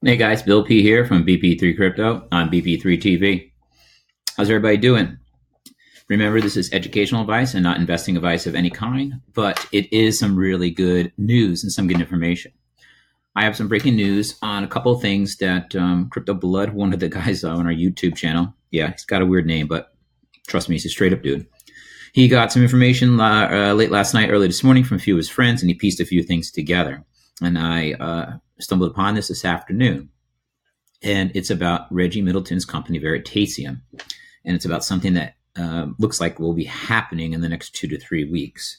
Hey guys, Bill P here from BP3 Crypto on BP3 TV. How's everybody doing? Remember, this is educational advice and not investing advice of any kind, but it is some really good news and some good information. I have some breaking news on a couple of things that Crypto Blood, one of the guys on our YouTube channel, yeah, he's got a weird name, but trust me, he's a straight up dude. He got some information late last night, early this morning from a few of his friends, and he pieced a few things together. And I stumbled upon this afternoon. And it's about Reggie Middleton's company, Veritaseum. And it's about something that looks like will be happening in the next 2 to 3 weeks.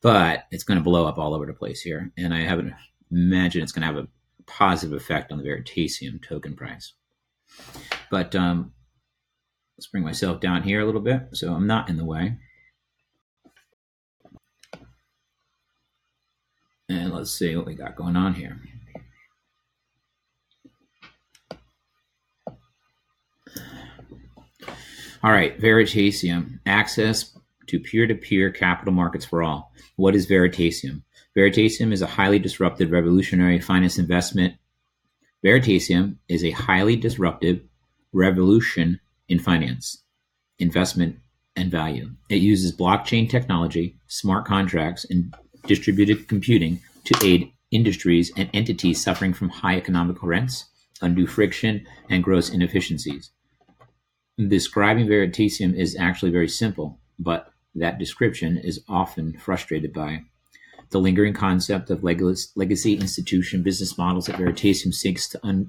But it's going to blow up all over the place here. And I haven't imagined it's going to have a positive effect on the Veritaseum token price. But let's bring myself down here a little bit so I'm not in the way. And let's see what we got going on here. All right, Veritaseum, access to peer-to-peer capital markets for all. What is Veritaseum? Veritaseum is a highly disruptive, revolutionary finance investment. Veritaseum is a highly disruptive revolution in finance, investment, and value. It uses blockchain technology, smart contracts, and distributed computing to aid industries and entities suffering from high economic rents, undue friction, and gross inefficiencies. Describing Veritaseum is actually very simple, but that description is often frustrated by the lingering concept of legacy institution business models that Veritaseum seeks to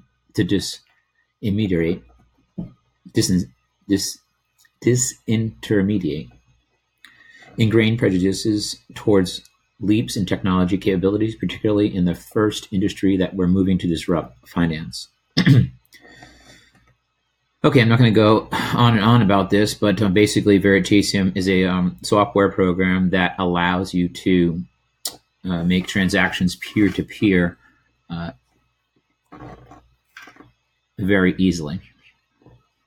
disintermediate. Ingrained prejudices towards leaps in technology capabilities, particularly in the first industry that we're moving to disrupt, finance. Okay, I'm not going to go on and on about this, but basically Veritaseum is a software program that allows you to make transactions peer-to-peer very easily.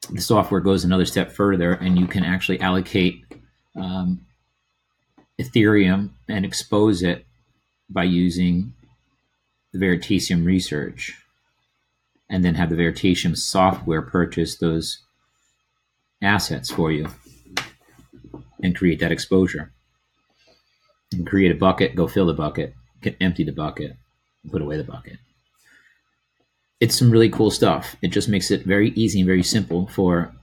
The software goes another step further, and you can actually allocate Ethereum and expose it by using the Veritaseum research, and then have the Veritaseum software purchase those assets for you and create that exposure. And create a bucket, go fill the bucket, empty the bucket, put away the bucket. It's some really cool stuff. It just makes it very easy and very simple for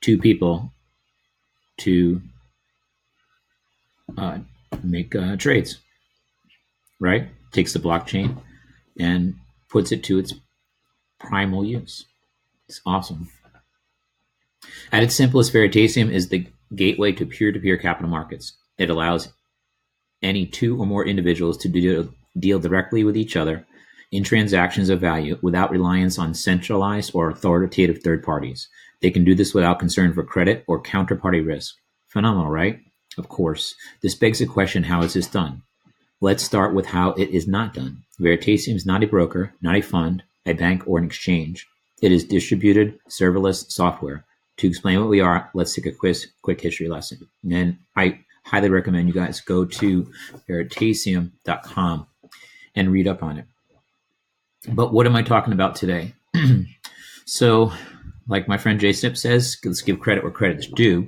two people to make trades, right? Takes the blockchain and puts it to its primal use. It's awesome. At its simplest, Veritaseum is the gateway to peer-to-peer capital markets. It allows any two or more individuals to deal directly with each other in transactions of value without reliance on centralized or authoritative third parties. They can do this without concern for credit or counterparty risk. Phenomenal, right? Of course. This begs the question, how is this done? Let's start with how it is not done. Veritaseum is not a broker, not a fund, a bank, or an exchange. It is distributed serverless software. To explain what we are, let's take a quick history lesson. And I highly recommend you guys go to Veritaseum.com and read up on it. But what am I talking about today? So, like my friend Jay Snip says, let's give credit where credit is due.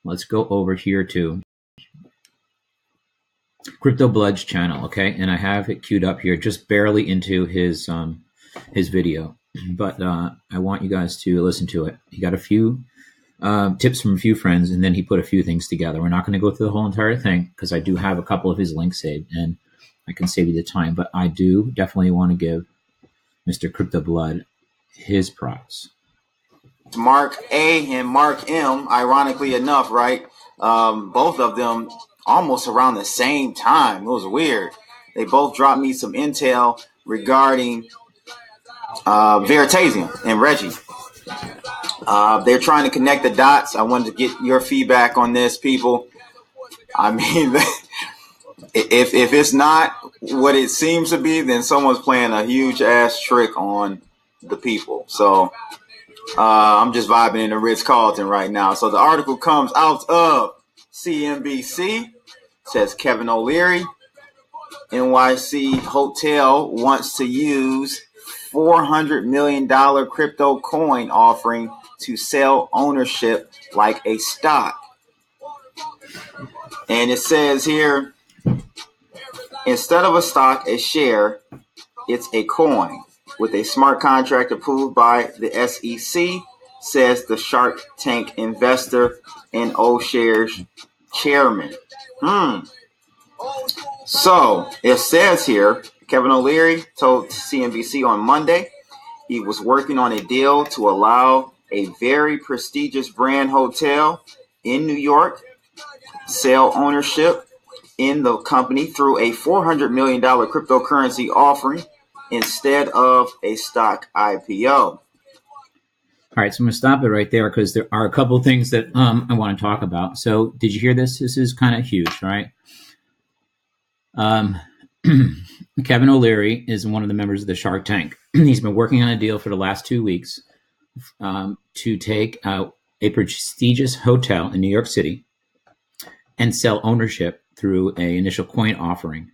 Let's go over here to Crypto Blood's channel, okay? And I have it queued up here, just barely into his video. But I want you guys to listen to it. He got a few tips from a few friends, and then he put a few things together. We're not going to go through the whole entire thing because I do have a couple of his links saved, and I can save you the time. But I do definitely want to give Mr. Crypto Blood his props. Mark A and Mark M, ironically enough, right? Both of them almost around the same time. It was weird. They both dropped me some intel regarding Veritaseum and Reggie. They're trying to connect the dots. I wanted to get your feedback on this, people. I mean, if it's not what it seems to be, then someone's playing a huge ass trick on the people. So I'm just vibing in the Ritz Carlton right now. So the article comes out of CNBC. Says Kevin O'Leary, NYC hotel wants to use $400 million crypto coin offering to sell ownership like a stock. And it says here, instead of a stock, a share, it's a coin with a smart contract approved by the SEC, says the Shark Tank investor and O-Shares chairman. So it says here, Kevin O'Leary told CNBC on Monday he was working on a deal to allow a very prestigious brand hotel in New York sell ownership in the company through a $400 million cryptocurrency offering instead of a stock IPO. All right, so I'm going to stop it right there because there are a couple of things that I want to talk about. So did you hear this? This is kind of huge, right? Kevin O'Leary is one of the members of the Shark Tank. He's been working on a deal for the last 2 weeks to take a prestigious hotel in New York City and sell ownership through an initial coin offering.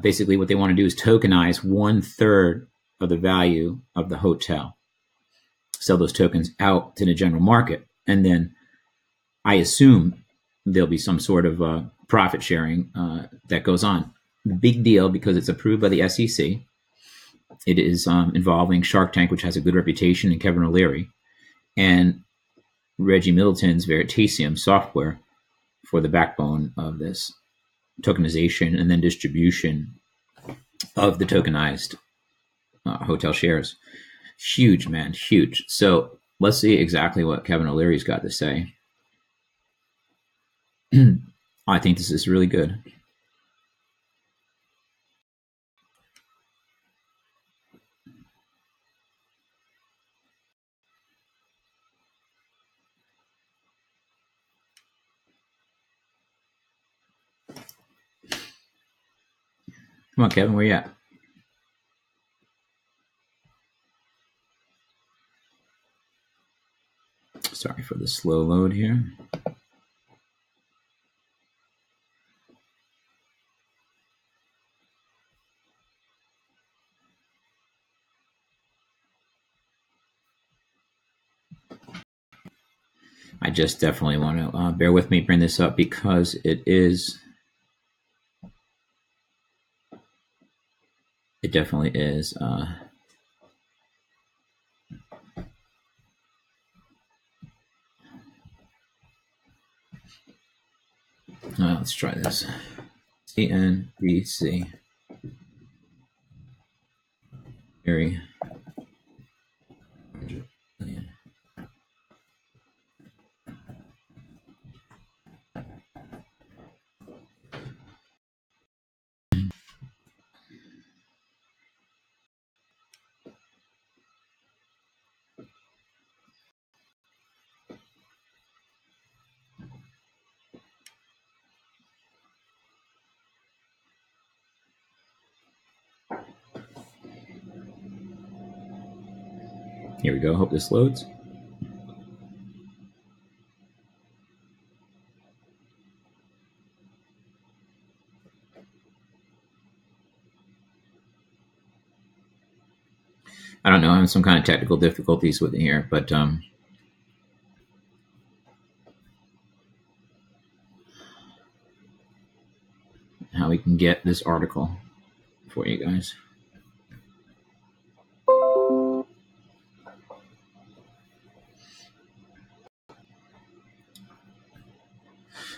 Basically, what they want to do is tokenize 1/3 of the value of the hotel, sell those tokens out to the general market, and then I assume there'll be some sort of profit sharing that goes on. The big deal, because it's approved by the SEC. It is involving Shark Tank, which has a good reputation, and Kevin O'Leary, and Reggie Middleton's Veritaseum software for the backbone of this tokenization and then distribution of the tokenized hotel shares. Huge, man, huge. So let's see exactly what Kevin O'Leary's got to say. I think this is really good. Come on, Kevin, where you at? Sorry for the slow load here. I just definitely want to bear with me, bring this up because it definitely is. Let's try this. CNBC. Veri. Here we go. Hope this loads. I don't know. I'm having some kind of technical difficulties with it here, but how we can get this article for you guys.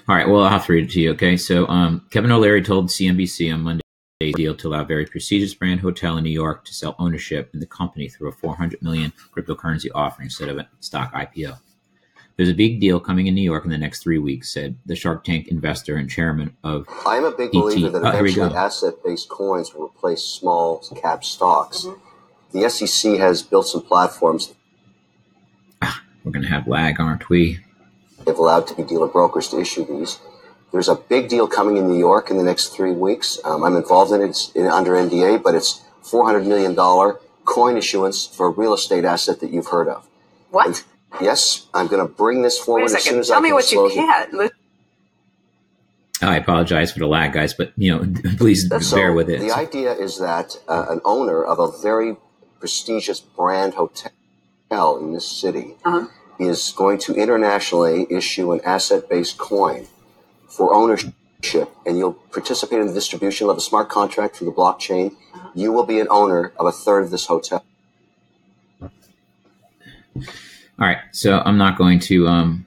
All right, well, I'll have to read it to you, okay? So Kevin O'Leary told CNBC on Monday a deal to allow a very prestigious brand hotel in New York to sell ownership in the company through a $400 million cryptocurrency offering instead of a stock IPO. There's a big deal coming in New York in the next 3 weeks, said the Shark Tank investor and chairman of I'm a big believer that eventually asset-based coins will replace small cap stocks. Mm-hmm. The SEC has built some platforms. We're going to have lag, aren't we? They've allowed to be dealer brokers to issue these. There's a big deal coming in New York in the next 3 weeks. I'm involved in it. It's under NDA, but it's $400 million coin issuance for a real estate asset that you've heard of. What? And yes, I'm going to bring this forward as soon as I can. Tell me what you can. I apologize for the lag, guys, but please bear with it. The idea is that an owner of a very prestigious brand hotel in this city is going to internationally issue an asset-based coin for ownership, and you'll participate in the distribution of a smart contract through the blockchain. You will be an owner of a third of this hotel. All right, so I'm not going to...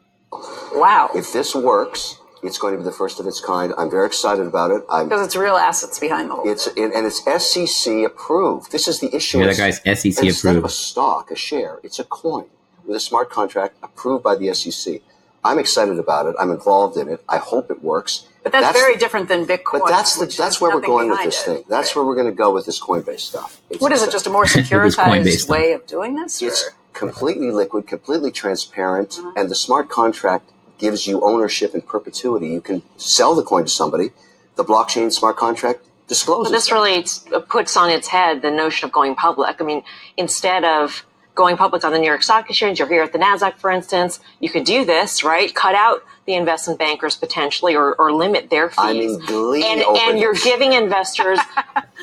Wow. If this works, it's going to be the first of its kind. I'm very excited about it. Because it's real assets behind the whole thing. And it's SEC approved. This is the issue. Yeah, that guy's SEC approved. Instead of a stock, a share, it's a coin with a smart contract approved by the SEC. I'm excited about it. I'm involved in it. I hope it works. But that's very different than Bitcoin. But that's where we're going with this thing. That's where we're going to go with this Coinbase stuff. What is it? Just a more securitized way of doing this? It's completely liquid, completely transparent, and the smart contract gives you ownership in perpetuity. You can sell the coin to somebody. The blockchain smart contract discloses. But this really puts on its head the notion of going public. I mean, instead of going public on the New York Stock Exchange, you're here at the NASDAQ, for instance, you could do this, right? Cut out the investment bankers potentially or limit their fees. I'm in glee and you're giving investors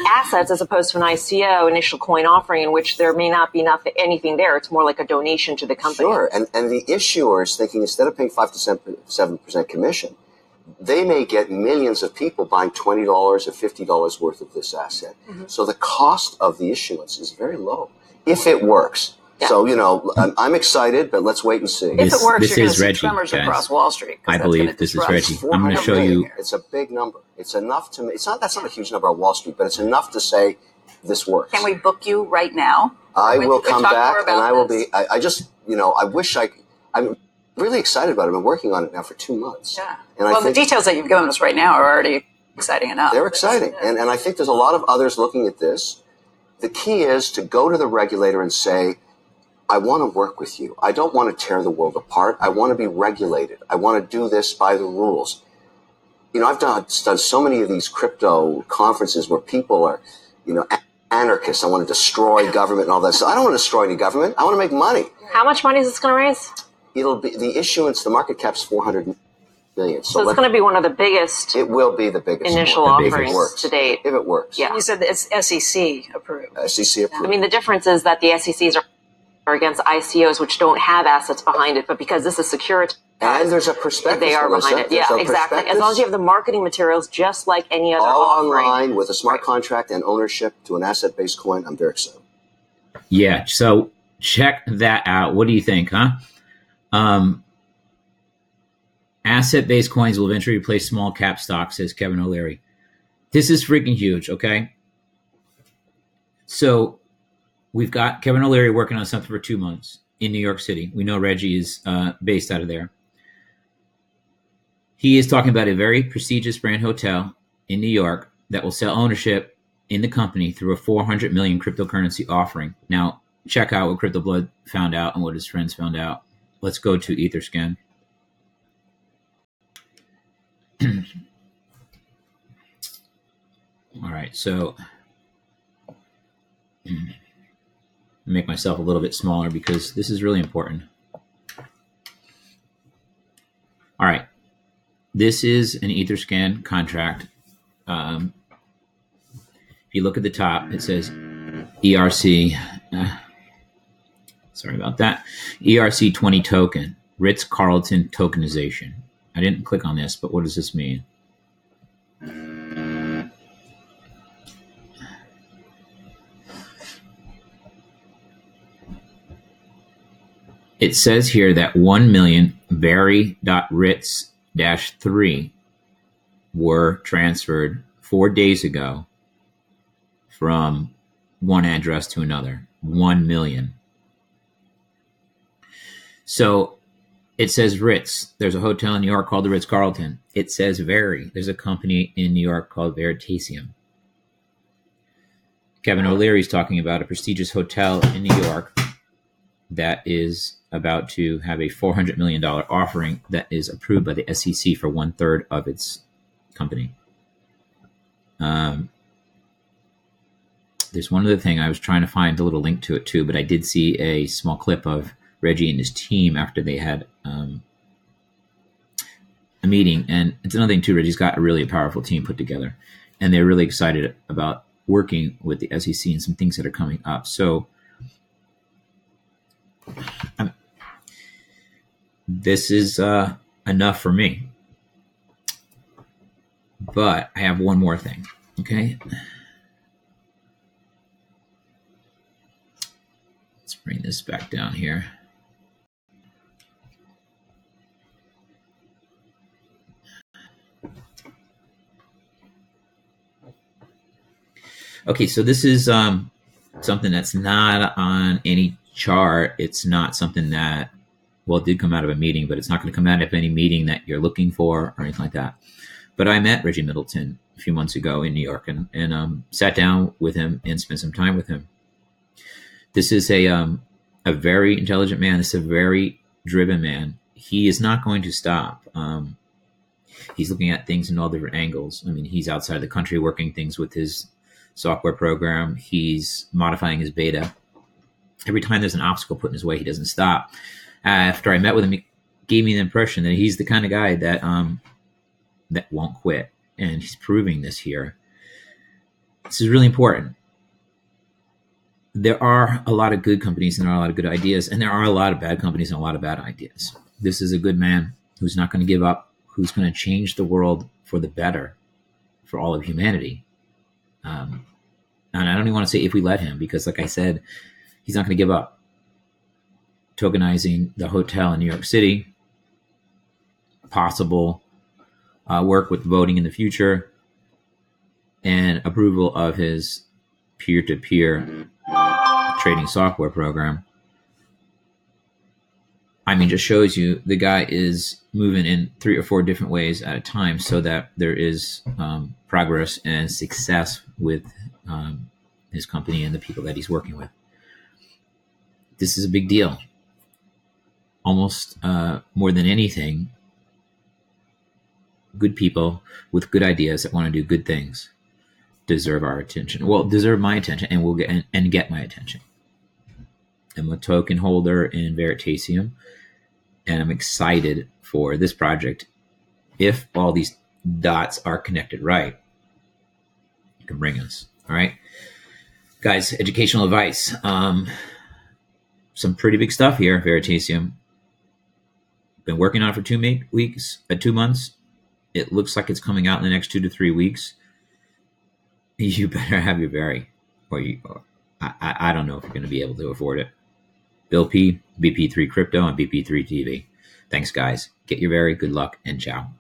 assets as opposed to an ICO, initial coin offering, in which there may not be anything there. It's more like a donation to the company. Sure. And the issuer is thinking instead of paying 5 to 7% commission, they may get millions of people buying $20 or $50 worth of this asset. So the cost of the issuance is very low if it works. Yeah. So, I'm excited, but let's wait and see. If it works, you're going to see Reggie, tremors guys. across Wall Street. I believe this is Reggie. I'm going to show you. It's a big number. It's enough to me. That's not a huge number on Wall Street, but it's enough to say this works. Can we book you right now? I will come back, and I will be. I just, I wish I'm really excited about it. I've been working on it now for 2 months. Yeah. And well, the details that you've given us right now are already exciting enough. They're exciting. And I think there's a lot of others looking at this. The key is to go to the regulator and say, I want to work with you. I don't want to tear the world apart. I want to be regulated. I want to do this by the rules. I've done so many of these crypto conferences where people are, anarchists. I want to destroy government and all that. So I don't want to destroy any government. I want to make money. How much money is this going to raise? It'll be the issuance. The market cap's 400 million. So it's going to be one of the biggest. It will be the biggest initial offerings to date. If it works. Yeah. You said that it's SEC approved. SEC approved. I mean, the difference is that the SECs are against ICOs, which don't have assets behind it, but because this is securitized, and there's a prospectus. They are behind it. Yeah, exactly. As long as you have the marketing materials, just like any other all offering. online with a smart contract and ownership to an asset-based coin, I'm very excited. Yeah. So check that out. What do you think, huh? Asset-based coins will eventually replace small cap stocks, says Kevin O'Leary. This is freaking huge. Okay. So we've got Kevin O'Leary working on something for 2 months in New York City. We know Reggie is based out of there. He is talking about a very prestigious brand hotel in New York that will sell ownership in the company through a 400 million cryptocurrency offering. Now, check out what Crypto Blood found out and what his friends found out. Let's go to Etherscan. All right, so make myself a little bit smaller because this is really important. All right. This is an Etherscan contract. If you look at the top, it says ERC. Sorry about that. ERC20 token, Ritz Carlton tokenization. I didn't click on this, but what does this mean? It says here that 1 million Veri.Ritz-3 were transferred 4 days ago from one address to another. 1 million. So it says Ritz. There's a hotel in New York called the Ritz Carlton. It says Veri. There's a company in New York called Veritaseum. Kevin O'Leary is talking about a prestigious hotel in New York that is about to have a $400 million offering that is approved by the SEC for 1/3 of its company. There's one other thing. I was trying to find a little link to it too, but I did see a small clip of Reggie and his team after they had a meeting, and it's another thing too. Reggie's got a really powerful team put together, and they're really excited about working with the SEC and some things that are coming up. So this is enough for me. But I have one more thing, okay? Let's bring this back down here. Okay, so this is something that's not on any chart. It's not something that, well, it did come out of a meeting, but it's not going to come out of any meeting that you're looking for or anything like that. But I met Reggie Middleton a few months ago in New York and sat down with him and spent some time with him. This is a very intelligent man. This is a very driven man. He is not going to stop. He's looking at things in all different angles. I mean, he's outside the country working things with his software program. He's modifying his beta. Every time there's an obstacle put in his way, he doesn't stop. After I met with him, he gave me the impression that he's the kind of guy that that won't quit. And he's proving this here. This is really important. There are a lot of good companies and there are a lot of good ideas, and there are a lot of bad companies and a lot of bad ideas. This is a good man who's not going to give up, who's going to change the world for the better for all of humanity. And I don't even want to say if we let him, because like I said, he's not going to give up. Tokenizing the hotel in New York City, possible work with voting in the future, and approval of his peer-to-peer trading software program. I mean, just shows you the guy is moving in 3 or 4 different ways at a time so that there is progress and success with his company and the people that he's working with. This is a big deal. Almost more than anything, good people with good ideas that want to do good things deserve our attention. Well, deserve my attention, and will get my attention. I'm a token holder in Veritaseum, and I'm excited for this project. If all these dots are connected right, it can bring us. All right, guys, educational advice. Some pretty big stuff here, Veritaseum. Been working on it for 2 months. It looks like it's coming out in the next 2 to 3 weeks. You better have your Veri, or I don't know if you're going to be able to afford it. Bill P, BP3 Crypto, and BP3 TV. Thanks, guys. Get your Veri. Good luck, and ciao.